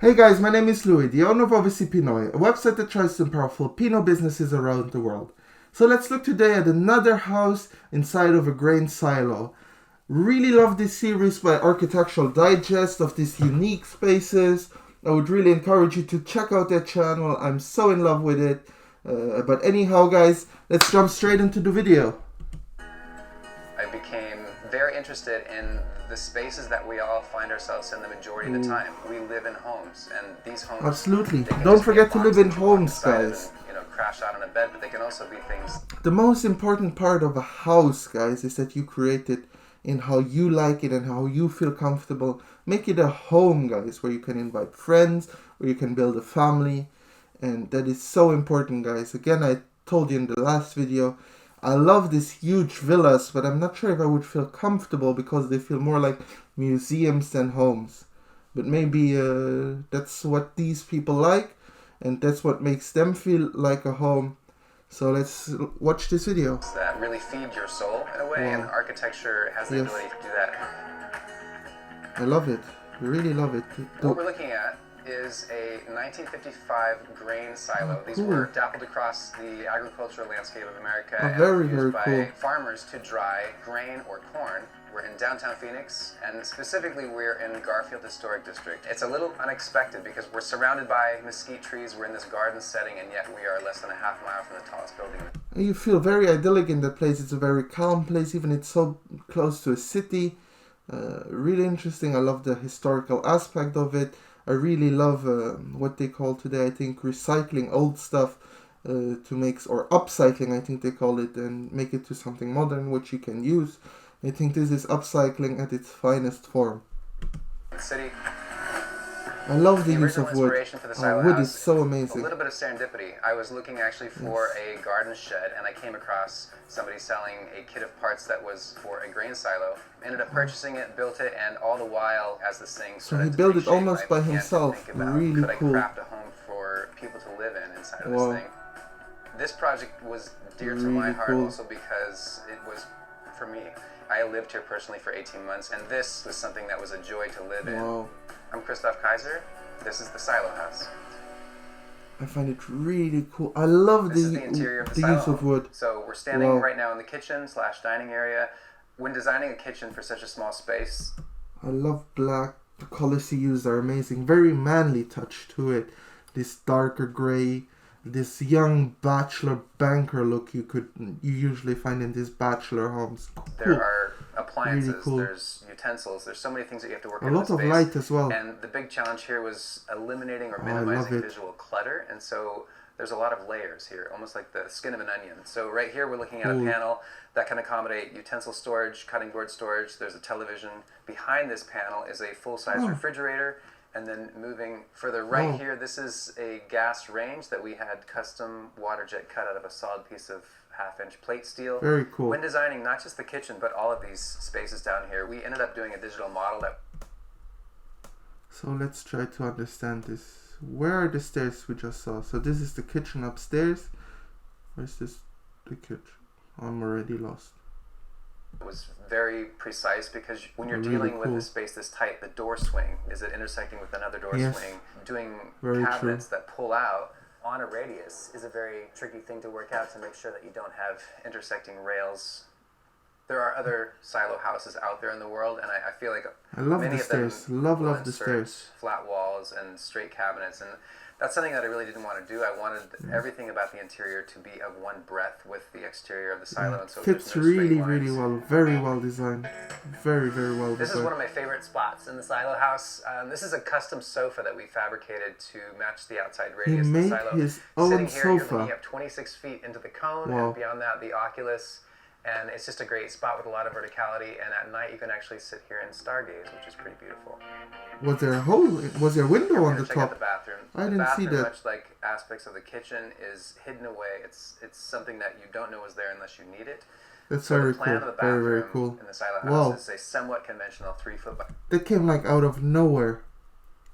Hey guys, my name is Louis, the owner of obviously Pinoy, a website that tries to empower Filipino businesses around the world. So let's look today at another house inside of a grain silo. Really love this series by Architectural Digest of these unique spaces. I would really encourage you to check out their channel. I'm so in love with it. But anyhow guys, let's jump straight into the video. I became very interested in the spaces that we all find ourselves in the majority of the time. We live in homes, and these homes... Absolutely. Don't forget to live in homes, guys. And, crash out on a bed, but they can also be things... The most important part of a house, guys, is that you create it in how you like it and how you feel comfortable. Make it a home, guys, where you can invite friends, where you can build a family. And that is so important, guys. Again, I told you in the last video, I love these huge villas, but I'm not sure if I would feel comfortable because they feel more like museums than homes. But maybe that's what these people like, and that's what makes them feel like a home. So let's watch this video. That really feed your soul in a way, and architecture has the ability to do that. I love it. I really love it. What we're looking at is a 1955 grain silo. These were dappled across the agricultural landscape of America and used by farmers to dry grain or corn. We're in downtown Phoenix, and specifically we're in Garfield Historic District. It's a little unexpected because we're surrounded by mesquite trees, we're in this garden setting, and yet we are less than a half mile from the tallest building. You feel very idyllic in that place. It's a very calm place, even it's so close to a city. Really interesting. I love the historical aspect of it. I really love what they call today, I think, recycling old stuff to make, or upcycling, I think they call it, and make it to something modern, which you can use. I think this is upcycling at its finest form. City. I love the use of wood. Wood is so amazing. A little bit of serendipity. I was looking actually for a garden shed, and I came across somebody selling a kit of parts that was for a grain silo. Ended up purchasing it, built it, and all the while, as this thing started he built it almost by himself. Really could cool. I craft a home for people to live in inside of this thing? This project was dear to my heart also because it was, for me, I lived here personally for 18 months, and this was something that was a joy to live in. I'm Christoph Kaiser. This is the Silo House. I find it really cool. I love the interior of the use of wood. So we're standing right now in the kitchen / dining area. When designing a kitchen for such a small space, I love black. The colors he used are amazing. Very manly touch to it. This darker gray, this young bachelor banker look you usually find in these bachelor homes. There are appliances, there's utensils, there's so many things that you have to work on. A lot of light as well. And the big challenge here was eliminating or minimizing visual clutter, and so there's a lot of layers here, almost like the skin of an onion. So right here we're looking at a panel that can accommodate utensil storage, cutting board storage, there's a television. Behind this panel is a full-size refrigerator, and then moving further right here, this is a gas range that we had custom water jet cut out of a solid piece of 1/2-inch plate steel. Very cool. When designing not just the kitchen, but all of these spaces down here, we ended up doing a digital model that... So let's try to understand this. Where are the stairs we just saw? So this is the kitchen upstairs. Where's this? The kitchen. I'm already lost. It was very precise because when you're dealing with a space this tight, the door swing, is it intersecting with another door swing? Doing cabinets that pull out on a radius is a very tricky thing to work out to make sure that you don't have intersecting rails. There are other silo houses out there in the world, and I feel like many of them love the stairs. Flat walls and straight cabinets, and that's something that I really didn't want to do. I wanted everything about the interior to be of one breadth with the exterior of the silo, and so fits really well. Very well designed. Very well designed. This is one of my favorite spots in the silo house. This is a custom sofa that we fabricated to match the outside radius of the silo. He made his own Sitting here, you're sofa. looking up 26 feet into the cone, and beyond that, the Oculus. And it's just a great spot with a lot of verticality, and at night you can actually sit here and stargaze, which is pretty beautiful. Was there a hole? Was there a window on the top? Check out the bathroom. I didn't see that. Much like aspects of the kitchen, is hidden away. It's something that you don't know is there unless you need it. That's very cool. Very cool. In the silo house is a somewhat conventional 3-foot. That came like out of nowhere.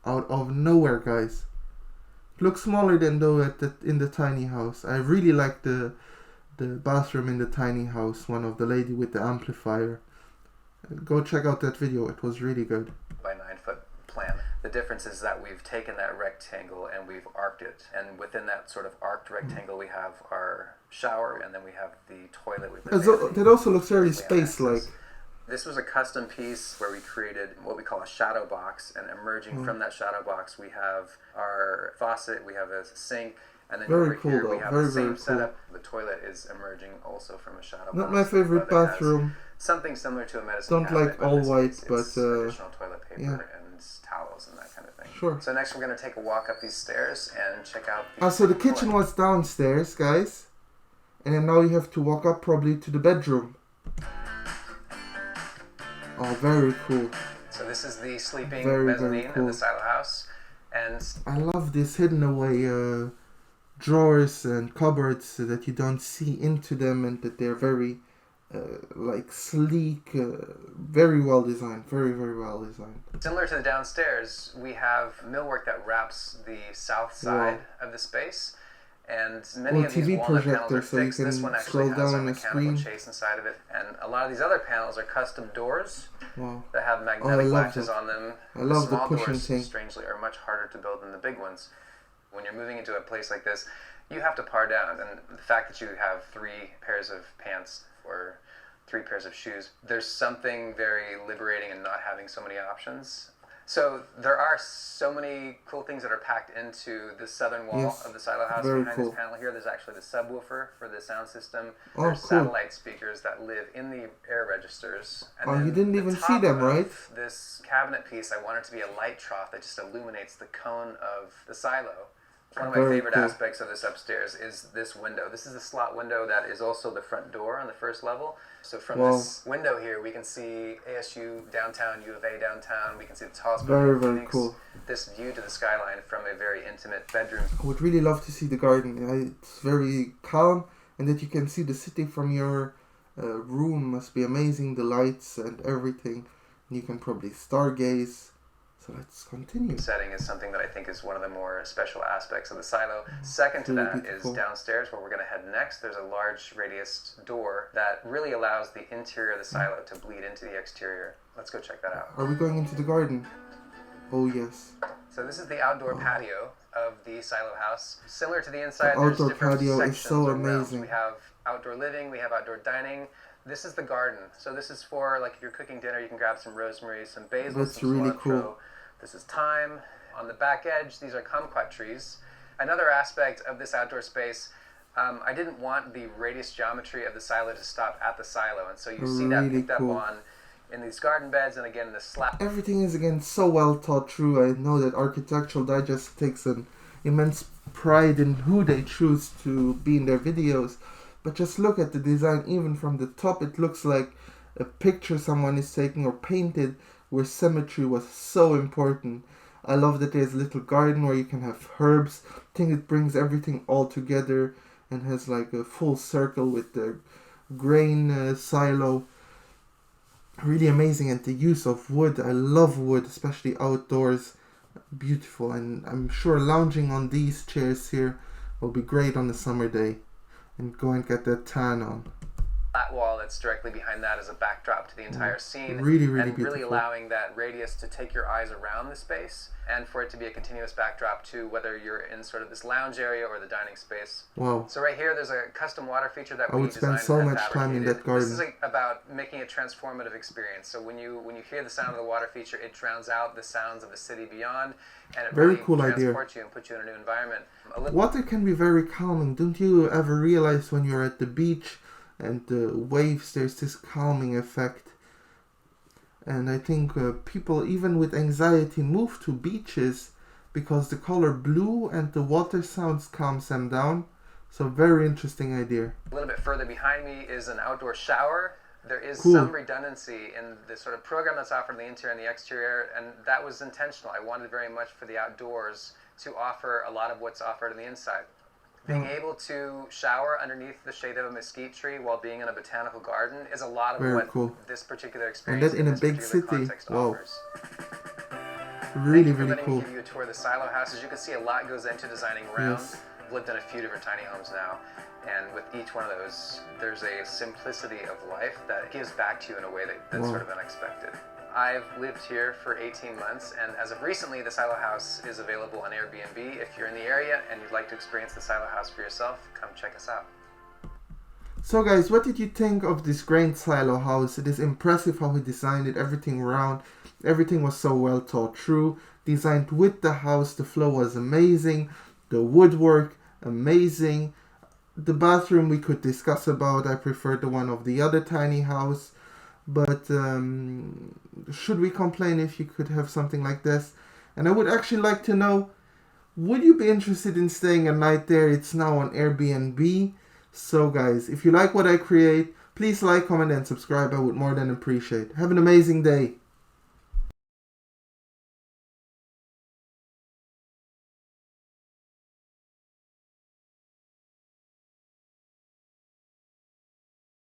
Out of nowhere, guys. It looks smaller than though in the tiny house. I really like the bathroom in the tiny house, one of the lady with the amplifier. Go check out that video, it was really good. By 9-foot plan. The difference is that we've taken that rectangle and we've arced it. And within that sort of arced rectangle, we have our shower, and then we have the toilet. That also looks very space-like. This was a custom piece where we created what we call a shadow box, and emerging from that shadow box, we have our faucet, we have a sink, and then over here we have the same setup. The toilet is emerging also from a shadow box. Not my favorite bathroom. Something similar to a medicine cabinet. Don't like all white, but additional toilet paper and towels and that kind of thing. Sure. So next we're going to take a walk up these stairs and check out. So the kitchen was downstairs, guys, and then now you have to walk up probably to the bedroom. Oh, very cool. So this is the sleeping mezzanine in the silo house, and I love this hidden away drawers and cupboards so that you don't see into them, and that they're very like sleek, very well designed, very well designed. Similar to the downstairs, we have millwork that wraps the south side of the space. And many of these TV walnut panels projector, are so you fixed. can This one actually scroll has down a on the mechanical screen. chase inside of it. And a lot of these other panels are custom doors Wow. that have magnetic latches on them. I love the small pushing doors, thing. strangely, are much harder to build than the big ones. When you're moving into a place like this, you have to par down. And the fact that you have 3 pairs of pants or 3 pairs of shoes, there's something very liberating in not having so many options. So there are so many cool things that are packed into the southern wall of the silo house. Behind this panel here, there's actually the subwoofer for the sound system. There's satellite speakers that live in the air registers. And you didn't even see them, right? This cabinet piece, I want it to be a light trough that just illuminates the cone of the silo. One of my favorite aspects of this upstairs is this window. This is a slot window that is also the front door on the first level. So from this window here, we can see ASU downtown, U of A downtown. We can see the tallest building in Phoenix. Cool. This view to the skyline from a very intimate bedroom. I would really love to see the garden. It's very calm, and that you can see the city from your room must be amazing. The lights and everything. And you can probably stargaze. So let's continue. Setting is something that I think is one of the more special aspects of the silo. Second to that is downstairs, where we're going to head next. There's a large radius door that really allows the interior of the silo to bleed into the exterior. Let's go check that out. Are we going into the garden? Oh, yes. So this is the outdoor patio of the silo house. Similar to the inside, the outdoor patio is so amazing. We have outdoor living, we have outdoor dining. This is the garden. So this is for, like, if you're cooking dinner, you can grab some rosemary, some basil, some really cilantro. Cool. This is thyme. On the back edge, these are kumquat trees. Another aspect of this outdoor space, I didn't want the radius geometry of the silo to stop at the silo, and so you see that picked up on in these garden beds, and again the slab. Everything is again so well thought through. I know that Architectural Digest takes an immense pride in who they choose to be in their videos, but just look at the design. Even from the top, it looks like a picture someone is taking or painted, where symmetry was so important. I love that there's a little garden where you can have herbs. I think it brings everything all together and has like a full circle with the grain silo. Really amazing. And the use of wood. I love wood, especially outdoors. Beautiful. And I'm sure lounging on these chairs here will be great on a summer day. And go and get that tan on. Flat wall that's directly behind that is a backdrop to the entire scene. Really and beautiful. Really allowing that radius to take your eyes around the space and for it to be a continuous backdrop to whether you're in sort of this lounge area or the dining space. Wow. So right here there's a custom water feature that I would spend so much time in that garden. This is about making a transformative experience. So when you hear the sound of the water feature, it drowns out the sounds of the city beyond, and it very really cool transports you and puts you in a new environment. Water can be very calming. Don't you ever realize when you're at the beach and the waves, there's this calming effect? And I think people, even with anxiety, move to beaches because the color blue and the water sounds calms them down. So very interesting idea. A little bit further behind me is an outdoor shower. There is some redundancy in the sort of program that's offered in the interior and the exterior, and that was intentional. I wanted very much for the outdoors to offer a lot of what's offered in the inside. Being able to shower underneath the shade of a mesquite tree while being in a botanical garden is a lot of what this particular experience and that in a big city. Wow. Offers. Really Thank you for letting cool. me give you a tour of the silo house. As you can see, a lot goes into designing around. I've lived in a few different tiny homes now, and with each one of those, there's a simplicity of life that gives back to you in a way that's sort of unexpected. I've lived here for 18 months, and as of recently, the Silo House is available on Airbnb. If you're in the area and you'd like to experience the Silo House for yourself, come check us out. So guys, what did you think of this great silo house? It is impressive how he designed it, everything round, everything was so well thought through, designed with the house, the flow was amazing, the woodwork, amazing. The bathroom we could discuss about, I prefer the one of the other tiny house, but should we complain if you could have something like this? And I would actually like to know, would you be interested in staying a night there? It's now on Airbnb. So guys, if you like what I create, please like, comment and subscribe. I would more than appreciate. Have an amazing day.